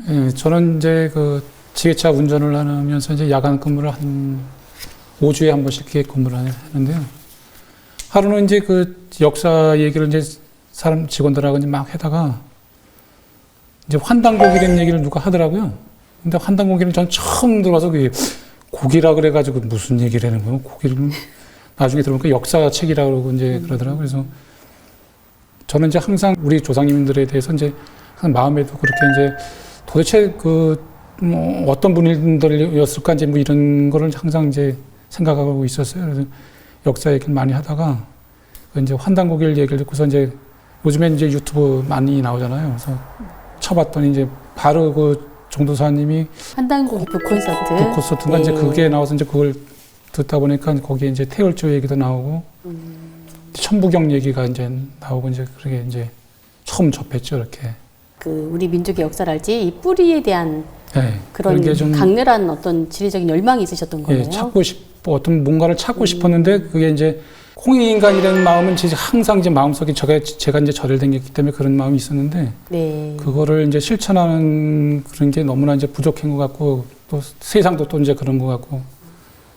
예, 저는 이제 그 지게차 운전을 하면서 이제 야간 근무를 한 5주에 한 번씩 이렇게 근무를 하는데요. 하루는 이제 그 역사 얘기를 이제 사람 직원들하고 이제 막 하다가 이제 환단고기라는 얘기를 누가 하더라고요. 근데 환단고기는 전 처음 들어와서 그게 고기라 그래가지고 무슨 얘기를 하는 거예요? 고기를 나중에 들어보니까 역사책이라고 그러고 이제 그러더라고요. 그래서 저는 이제 항상 우리 조상님들에 대해서 이제 마음에도 그렇게 이제 도대체 뭐 어떤 분들이었을까 이제 뭐 이런 거를 항상 이제 생각하고 있었어요. 그래서 역사 얘기를 많이 하다가 이제 환단고기를 얘기를 듣고서 이제 요즘엔 이제 유튜브 많이 나오잖아요. 그래서 쳐봤더니 이제 바로 그 정도사님이 환단고기 북콘서트. 북콘서트인가 이제 그게 나와서 이제 그걸 듣다 보니까 거기에 이제 태열조 얘기도 나오고 천부경 얘기가 이제 나오고 이제 그렇게 이제 처음 접했죠, 이렇게. 그 우리 민족의 역사를 알지 이 뿌리에 대한 네, 그런 강렬한 어떤 지리적인 열망이 있으셨던 거예요. 예, 어떤 뭔가를 찾고 싶었는데 그게 이제 홍익인간이라는 마음은 진짜 항상 이제 마음속에 제가 이제 절을 댕겼기 때문에 그런 마음이 있었는데 네. 그거를 이제 실천하는 그런 게 너무나 이제 부족한 것 같고 또 세상도 또 이제 그런 것 같고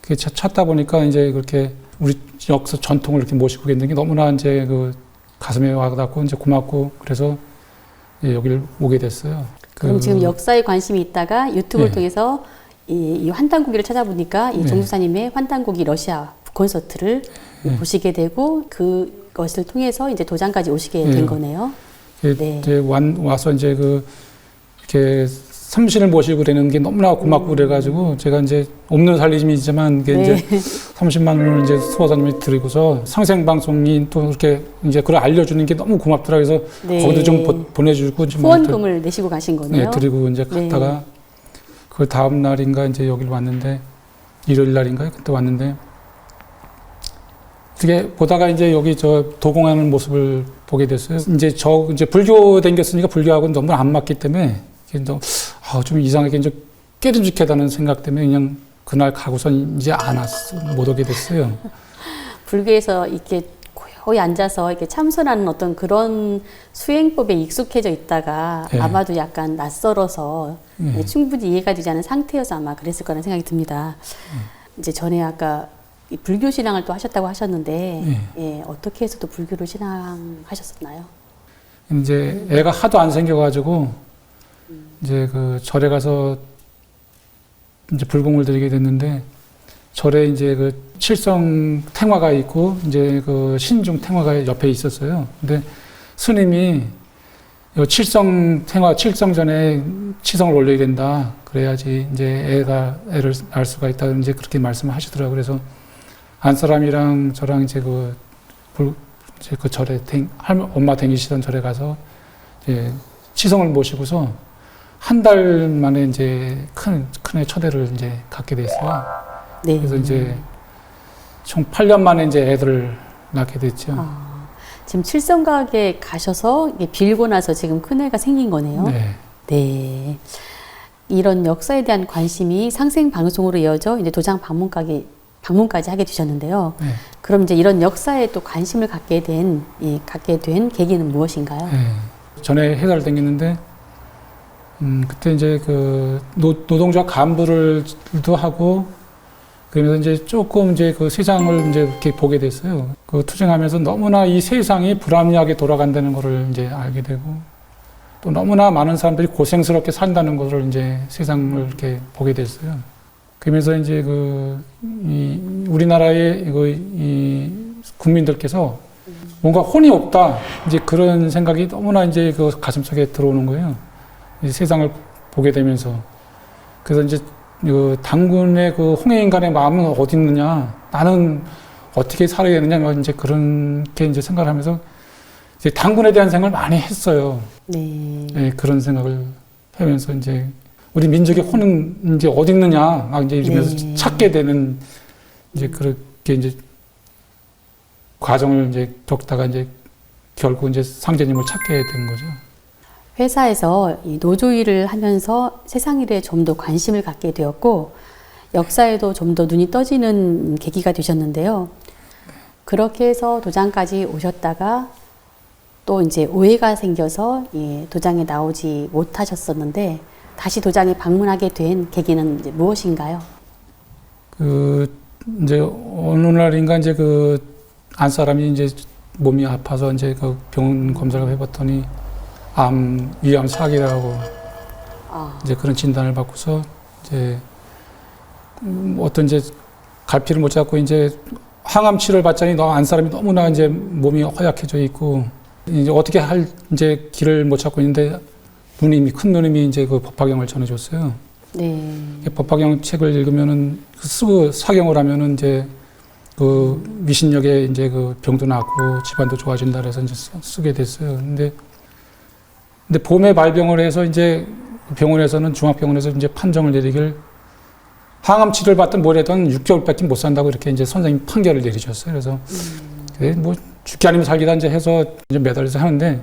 그게 찾다 보니까 이제 그렇게 우리 역사 전통을 이렇게 모시고 있는 게 너무나 이제 그 가슴에 와닿고 이제 고맙고 그래서 예, 여기를 오게 됐어요. 그럼 지금 역사에 관심이 있다가 유튜브를 네. 통해서 이 환단고기를 찾아보니까 이 네. 정수사님의 환단고기 러시아 콘서트를 보시게 되고 그것을 통해서 이제 도장까지 오시게 된 거네요. 네. 이제 와서 이제 이렇게 삼신을 모시고 그러는 게 너무나 고맙고 그래가지고 제가 이제 없는 살림이지만 이게 이제 30만 원을 이제 수호사님이 드리고서 상생방송이 또 이렇게 이제 그걸 알려주는 게 너무 고맙더라. 그래서 거기도 좀 보내주고 후원금을 내시고 가신 거네요. 네, 드리고 이제 갔다가 그 다음 날인가 이제 여기를 왔는데 일요일 날인가요? 그때 왔는데 어떻게 보다가 이제 여기 저 도공하는 모습을 보게 됐어요. 이제 불교 댕겼으니까 불교하고는 너무 안 맞기 때문에 좀 이상하게 이제 깨름직하다는 생각 때문에 그냥 그날 가고선 이제 못 오게 됐어요. 불교에서 이렇게 고요히 앉아서 이렇게 참선하는 어떤 그런 수행법에 익숙해져 있다가 네. 아마도 약간 낯설어서 충분히 이해가 되지 않은 상태여서 아마 그랬을 거라는 생각이 듭니다. 이제 전에 아까 이 불교 신앙을 또 하셨다고 하셨는데 예, 어떻게 해서 또 불교를 신앙하셨었나요? 이제 애가 하도 안 생겨가지고 이제 그 절에 가서 이제 불공을 드리게 됐는데 절에 이제 그 칠성 탱화가 있고 이제 그 신중 탱화가 옆에 있었어요. 근데 스님이 칠성 전에 치성을 올려야 된다. 그래야지 이제 애를 낳을 수가 있다. 이제 그렇게 말씀을 하시더라고요. 그래서 안사람이랑 저랑 이제 그 절에 엄마 댕기시던 절에 가서 이제 치성을 모시고서 한 달 만에 이제 큰 애 초대를 이제 갖게 됐어요. 네. 그래서 이제 총 8년 만에 이제 애들을 낳게 됐죠. 지금 칠성각에 가셔서 빌고 나서 지금 큰애가 생긴 거네요. 네. 네. 이런 역사에 대한 관심이 상생 방송으로 이어져 이제 도장 방문까지 하게 되셨는데요. 네. 그럼 이제 이런 역사에 또 관심을 갖게 된 계기는 무엇인가요? 네. 전에 해달 댕겼는데 그때 이제 그 노동조합 간부를도 하고 그러면서 이제 조금 이제 그 세상을 이제 이렇게 보게 됐어요. 그 투쟁하면서 너무나 이 세상이 불합리하게 돌아간다는 것을 이제 알게 되고 또 너무나 많은 사람들이 고생스럽게 산다는 것을 이제 세상을 이렇게 보게 됐어요. 그러면서 이제 우리나라의 이 국민들께서 뭔가 혼이 없다 이제 그런 생각이 너무나 이제 그 가슴속에 들어오는 거예요. 이 세상을 보게 되면서 그래서 이제 당군의 그 홍해인간의 마음은 어디 있느냐, 나는 어떻게 살아야 되느냐, 이제 그렇게 이제 생각을 하면서 이제 당군에 대한 생각을 많이 했어요. 네. 네, 그런 생각을 하면서 이제 우리 민족의 혼은 이제 어디 있느냐, 막 이제 이러면서 찾게 되는 이제 그렇게 이제 과정을 이제 겪다가 이제 결국 이제 상제님을 찾게 된 거죠. 회사에서 이 노조 일을 하면서 세상 일에 좀 더 관심을 갖게 되었고 역사에도 좀 더 눈이 떠지는 계기가 되셨는데요. 그렇게 해서 도장까지 오셨다가 또 이제 오해가 생겨서 도장에 나오지 못하셨었는데 다시 도장에 방문하게 된 계기는 이제 무엇인가요? 이제 어느 날인가 이제 안 사람이 이제 몸이 아파서 이제 병원 검사를 해봤더니 위암 사기라고 이제 그런 진단을 받고서 이제 어떤 이제 갈피를 못 잡고 이제 항암 치료를 받자니 안 사람이 너무나 이제 몸이 허약해져 있고 이제 어떻게 할 이제 길을 못 찾고 있는데 큰 누님이 이제 법화경을 전해줬어요. 네. 법화경 책을 읽으면은 쓰고 사경을 하면은 이제 미신역에 이제 병도 낫고 집안도 좋아진다 그래서 이제 쓰게 됐어요. 근데 봄에 발병을 해서 이제 병원에서는 중앙병원에서 이제 판정을 내리길 항암 치료를 받든 뭐래든 6개월밖에 못 산다고 이렇게 이제 선생님 판결을 내리셨어요. 그래서 뭐 죽기 아니면 살기다 이제 해서 이제 매달려서 하는데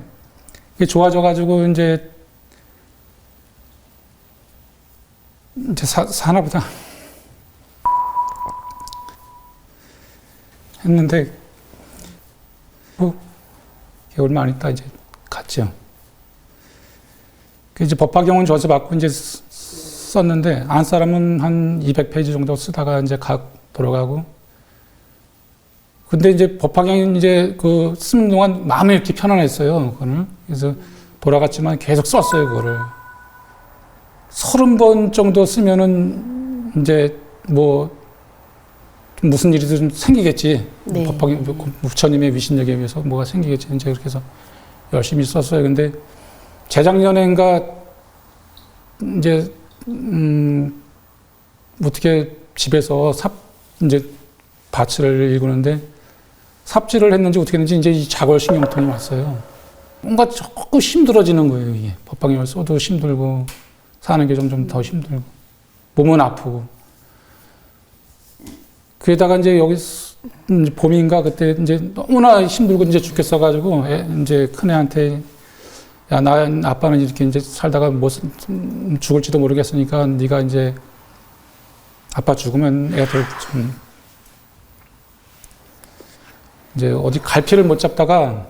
이게 좋아져가지고 이제 사나보다 했는데 뭐 얼마 안 있다 이제 갔죠. 그 이제 법화경은 저서 받고 이제 썼는데 안 사람은 한 200페이지 정도 쓰다가 이제 돌아가고. 근데 이제 법화경 이제 쓰는 동안 마음이 이렇게 편안했어요. 그거는. 그래서 돌아갔지만 계속 썼어요, 그거를. 30번 정도 쓰면은 이제 뭐 무슨 일이 좀 생기겠지. 네. 법화경 부처님의 위신력에 의해서 뭐가 생기겠지. 이제 그렇게 해서 열심히 썼어요. 근데 재작년엔가 이제 어떻게 집에서 이제 바치를 읽는데 삽질을 했는지 어떻게 했는지 이제 이 자골신경통이 왔어요. 뭔가 조금 힘들어지는 거예요, 이게. 법화경을 써도 힘들고, 사는 게 점점 더 힘들고, 몸은 아프고. 그에다가 이제 여기 봄인가 그때 이제 너무나 힘들고 이제 죽겠어가지고, 이제 큰애한테 야, 아빠는 이렇게 이제 살다가 죽을지도 모르겠으니까 네가 이제 아빠 죽으면 애들 좀 이제 어디 갈피를 못 잡다가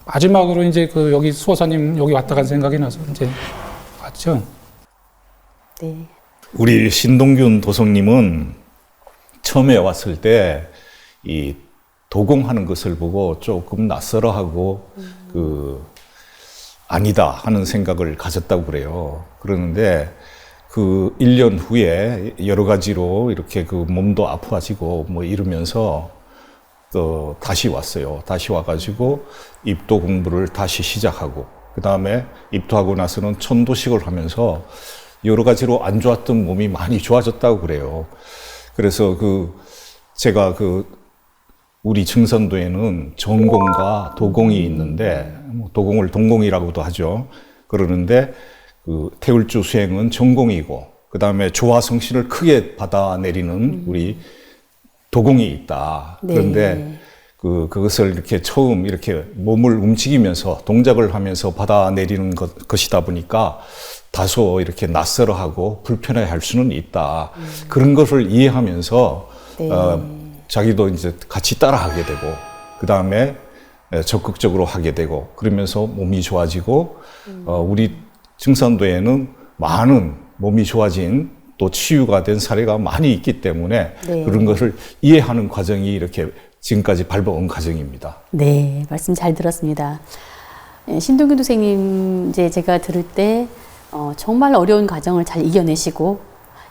마지막으로 이제 여기 수호사님 여기 왔다 간 생각이 나서 이제 왔죠. 네. 우리 신동균 도성님은 처음에 왔을 때 이 도공하는 것을 보고 조금 낯설어하고 아니다 하는 생각을 가졌다고 그래요. 그러는데 1년 후에 여러 가지로 이렇게 몸도 아파지고 뭐 이러면서 또 다시 왔어요. 다시 와가지고 입도 공부를 다시 시작하고 그 다음에 입도하고 나서는 천도식을 하면서 여러 가지로 안 좋았던 몸이 많이 좋아졌다고 그래요. 그래서 제가 우리 증선도에는 정공과 도공이 있는데 도공을 동공이라고도 하죠. 그러는데 태울주 수행은 정공이고 그 다음에 조화성실을 크게 받아내리는 우리 도공이 있다. 그런데 네. 그것을 이렇게 처음 이렇게 몸을 움직이면서 동작을 하면서 받아내리는 것이다 보니까 다소 이렇게 낯설어하고 불편해 할 수는 있다. 그런 것을 이해하면서 네. 자기도 이제 같이 따라하게 되고 그 다음에 적극적으로 하게 되고 그러면서 몸이 좋아지고 우리 증산도에는 많은 몸이 좋아진 또 치유가 된 사례가 많이 있기 때문에 네. 그런 것을 이해하는 과정이 이렇게 지금까지 밟아온 과정입니다. 네, 말씀 잘 들었습니다. 신동균 선생님 이제 제가 들을 때 정말 어려운 과정을 잘 이겨내시고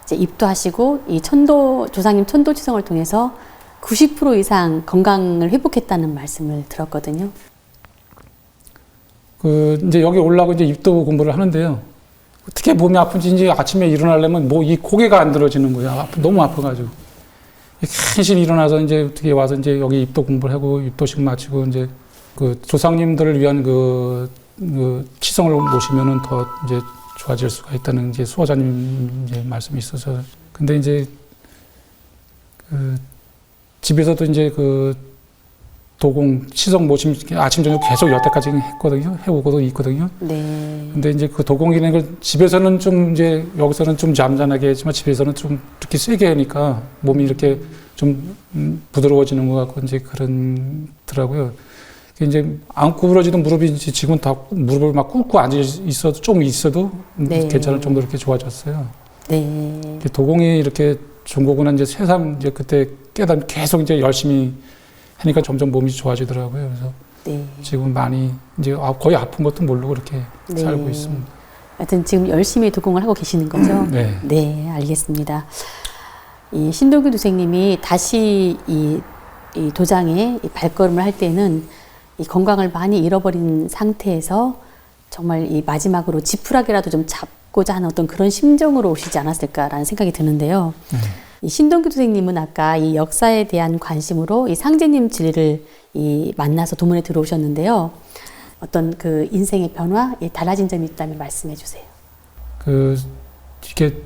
이제 입도하시고 이 조상님 천도 치성을 통해서 90% 이상 건강을 회복했다는 말씀을 들었거든요. 이제 여기 올라오고 이제 입도 공부를 하는데요. 어떻게 몸이 아픈지 이제 아침에 일어나려면 이 고개가 안 들어지는 거야. 너무 아파가지고. 간신히 일어나서 이제 어떻게 와서 이제 여기 입도 공부를 하고 입도식 마치고 이제 조상님들을 위한 치성을 모시면은 더 이제 좋아질 수가 있다는 이제 수호자님 이제 말씀이 있어서. 근데 이제 집에서도 이제 도공, 치성 모심 아침 저녁 계속 여태까지 했거든요. 해오고도 있거든요. 네. 근데 이제 도공이라는 걸 집에서는 좀 이제 여기서는 좀 잠잠하게 했지만 집에서는 좀 이렇게 세게 하니까 몸이 이렇게 좀 부드러워지는 것 같고 이제 그렇더라고요. 이제 안 구부러지던 무릎이 이제 지금은 다 무릎을 막 꿇고 앉아 있어도 좀 있어도 네. 괜찮을 정도로 이렇게 좋아졌어요. 네. 이제 도공이 이렇게 준 거구나 이제 새삼 이제 그때 깨달음 계속 이제 열심히 하니까 점점 몸이 좋아지더라고요. 그래서 네. 지금 많이 이제 거의 아픈 것도 모르고 그렇게 네. 살고 있습니다. 하여튼 지금 열심히 도공을 하고 계시는 거죠? 네. 네, 알겠습니다. 이 신동규 도생님이 다시 이 도장에 이 발걸음을 할 때는 이 건강을 많이 잃어버린 상태에서 정말 이 마지막으로 지푸라기라도 좀 잡고자 하는 어떤 그런 심정으로 오시지 않았을까라는 생각이 드는데요. 이 신동규 도생님은 아까 이 역사에 대한 관심으로 이 상제님 진리를 이 만나서 도문에 들어오셨는데요. 어떤 그 인생의 변화, 달라진 점이 있다면 말씀해 주세요. 이렇게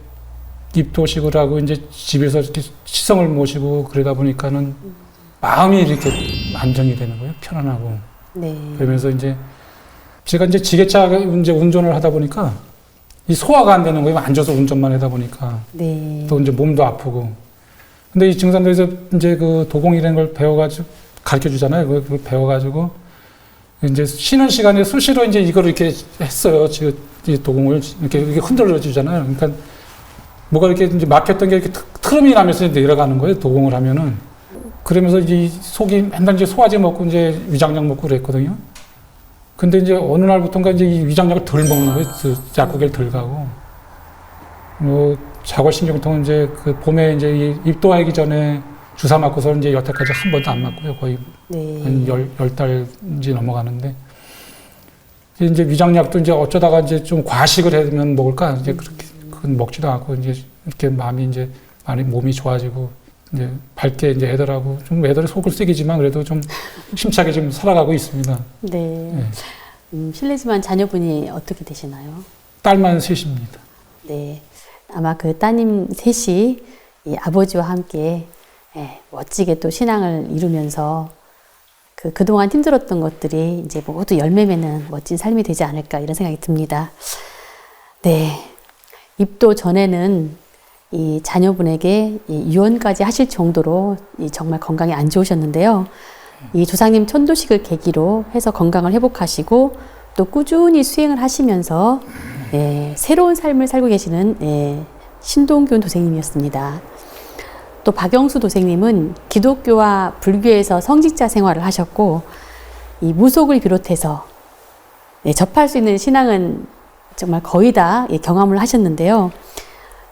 입도식을 하고 이제 집에서 이렇게 시성을 모시고 그러다 보니까는 마음이 이렇게 안정이 되는 거예요. 편안하고. 네. 그러면서 이제 제가 이제 지게차 이제 운전을 하다 보니까 이 소화가 안 되는 거예요. 앉아서 운전만 하다 보니까. 네. 또 이제 몸도 아프고. 근데 이 증산도에서 이제 그 도공이라는 걸 배워가지고 가르쳐 주잖아요. 그걸 배워가지고 이제 쉬는 시간에 수시로 이제 이걸 이렇게 했어요. 지금 이 도공을 이렇게 흔들어 주잖아요. 그러니까 뭐가 이렇게 이제 막혔던 게 이렇게 트름이 나면서 내려가는 거예요. 도공을 하면은. 그러면서 이 속이 맨날 이제 소화제 먹고 이제 위장약 먹고 그랬거든요. 근데 이제 어느 날부터인가 이제 이 위장약을 덜 먹는 거예요. 약국에 덜 가고. 자골신경통은 이제 그 봄에 이제 입도하기 전에 주사 맞고서 이제 여태까지 한 번도 안 맞고요. 거의 네. 한 열 달인지 넘어가는데. 이제 위장약도 이제 어쩌다가 이제 좀 과식을 하면 먹을까? 이제 그렇게 그건 먹지도 않고 이제 이렇게 마음이 이제 많이 몸이 좋아지고 이제 밝게 이제 애들하고 좀 애들의 속을 쓰기지만 그래도 좀 힘차게 지금 살아가고 있습니다. 네. 실례지만 자녀분이 어떻게 되시나요? 딸만 셋입니다. 네. 아마 그 따님 셋이 이 아버지와 함께 멋지게 또 신앙을 이루면서 그동안 힘들었던 것들이 이제 모두 열매 맺는 멋진 삶이 되지 않을까 이런 생각이 듭니다. 네. 입도 전에는 이 자녀분에게 이 유언까지 하실 정도로 정말 건강이 안 좋으셨는데요. 이 조상님 천도식을 계기로 해서 건강을 회복하시고 또 꾸준히 수행을 하시면서 새로운 삶을 살고 계시는 신동균 도생님이었습니다. 또 박영수 도생님은 기독교와 불교에서 성직자 생활을 하셨고 이 무속을 비롯해서 접할 수 있는 신앙은 정말 거의 다 경험을 하셨는데요.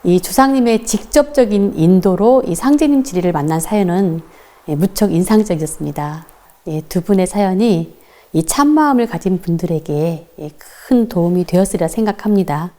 이 조상님의 직접적인 인도로 이 상제님 지리를 만난 사연은 무척 인상적이었습니다. 두 분의 사연이 이 참마음을 가진 분들에게 큰 도움이 되었으리라 생각합니다.